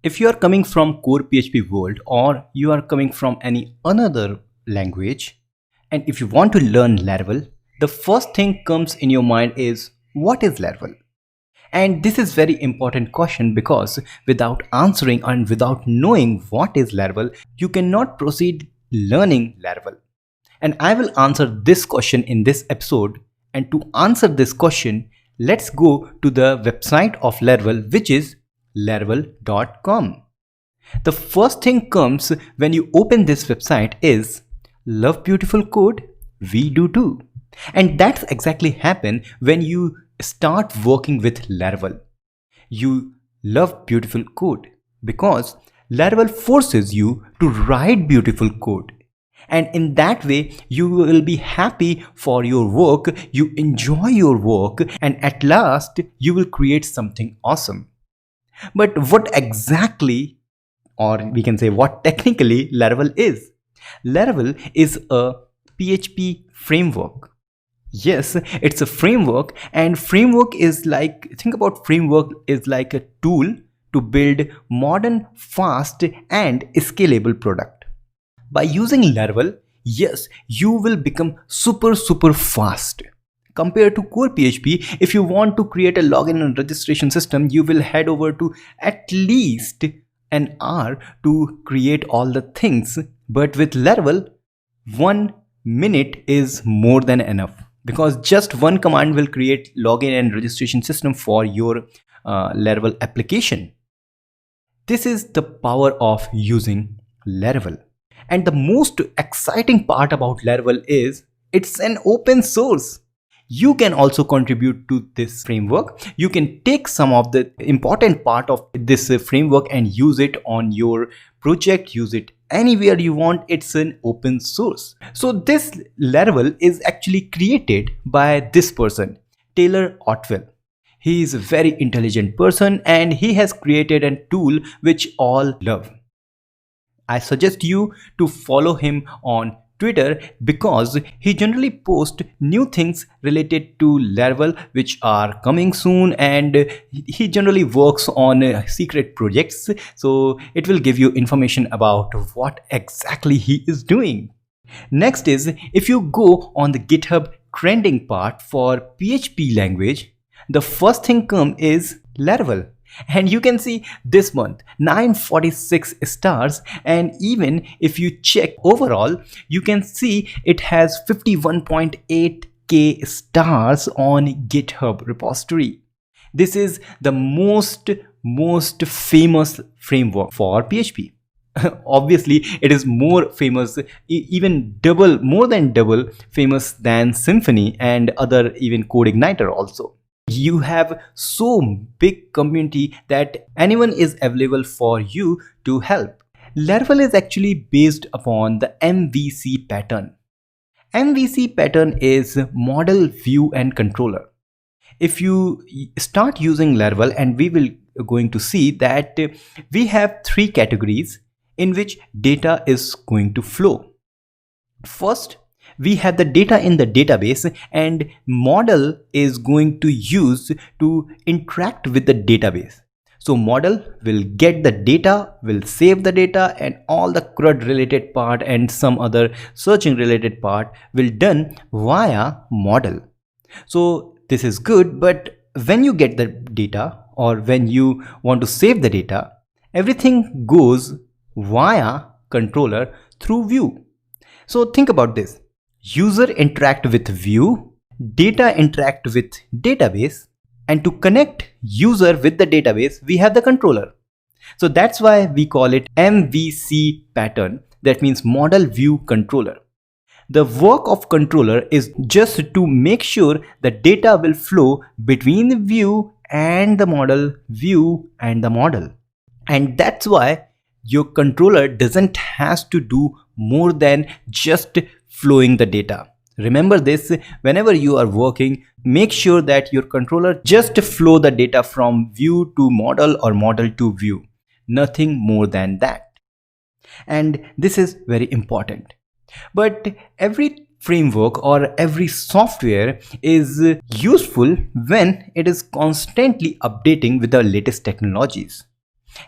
If you are coming from core PHP world or you are coming from any another language, and if you want to learn Laravel, the first thing comes in your mind is what is Laravel? And this is very important question because without answering and without knowing what is Laravel, you cannot proceed learning Laravel. And I will answer this question in this episode. And to answer this question, let's go to the website of Laravel, which is laravel.com. The first thing comes when you open this website is love beautiful code, we do too. And that's exactly happen when you start working with Laravel. You love beautiful code because Laravel forces you to write beautiful code. And in that way, you will be happy for your work, you enjoy your work, and at last, you will create something awesome. But what exactly, or we can say what technically Laravel is? Laravel is a PHP framework. Yes, it's a framework, and framework is like, think about framework is like a tool to build modern, fast, and scalable product. By using Laravel, yes, you will become super fast. Compared to core PHP, if you want to create a login and registration system, you will head over to at least an hour to create all the things. But with Laravel, 1 minute is more than enough because just one command will create login and registration system for your Laravel application. This is the power of using Laravel. And the most exciting part about Laravel is it's an open source. You can also contribute to this framework. You can take some of the important part of this framework and use it on your project, use it anywhere you want. It's an open source. So this Laravel is actually created by this person, Taylor Otwell. He is a very intelligent person and he has created a tool which all love. I suggest you to follow him on Twitter because he generally posts new things related to Laravel which are coming soon, and he generally works on secret projects, so it will give you information about what exactly he is doing. Next is, if you go on the GitHub trending part for PHP language, the first thing come is Laravel. And you can see this month 946 stars, and even if you check overall, you can see it has 51.8k stars on GitHub repository. This is the most famous framework for PHP. Obviously it is more famous, even more than double famous than Symfony and other, even CodeIgniter also. You have so big community that anyone is available for you to help. Laravel is actually based upon the MVC pattern. MVC pattern is model, view, and controller. If you start using Laravel, and we will going to see that we have 3 categories in which data is going to flow. First, we have the data in the database, and model is going to use to interact with the database. So model will get the data, will save the data, and all the CRUD related part and some other searching related part will done via model. So this is good, but when you get the data or when you want to save the data, everything goes via controller through view. So think about this. User interact with view, data interact with database, and to connect user with the database, we have the controller. So that's why we call it MVC pattern. That means model, view, controller. The work of controller is just to make sure the data will flow between the view and the model, view and the model. And that's why your controller doesn't has to do more than just flowing the data. Remember this, whenever you are working, make sure that your controller just flow the data from view to model or model to view. Nothing more than that. And this is very important. But every framework or every software is useful when it is constantly updating with the latest technologies.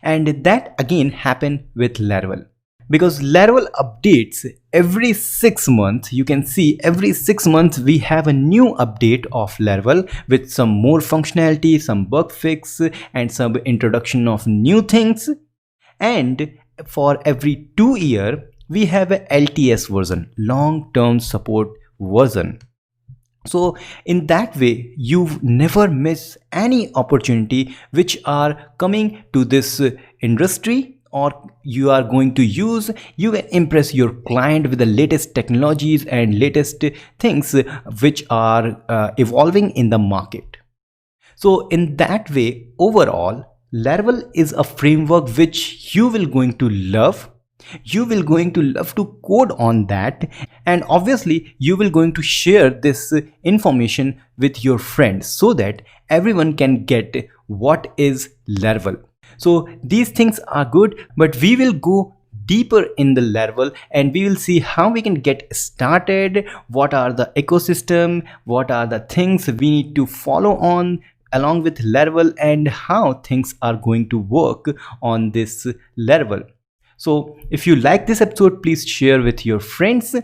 And that again happen with Laravel, because Laravel updates every 6 months. You can see every 6 months we have a new update of Laravel with some more functionality, some bug fix, and some introduction of new things. And for every 2 year we have a LTS version, long term support version. So in that way you never miss any opportunity which are coming to this industry, or you are going to use. You can impress your client with the latest technologies and latest things which are evolving in the market. So in that way, overall, Laravel is a framework which you will going to love. You will going to love to code on that, and obviously you will going to share this information with your friends so that everyone can get what is Laravel. So these things are good, but we will go deeper in the Laravel and we will see how we can get started, what are the ecosystem, what are the things we need to follow on along with Laravel, and how things are going to work on this Laravel. So if you like this episode, please share with your friends,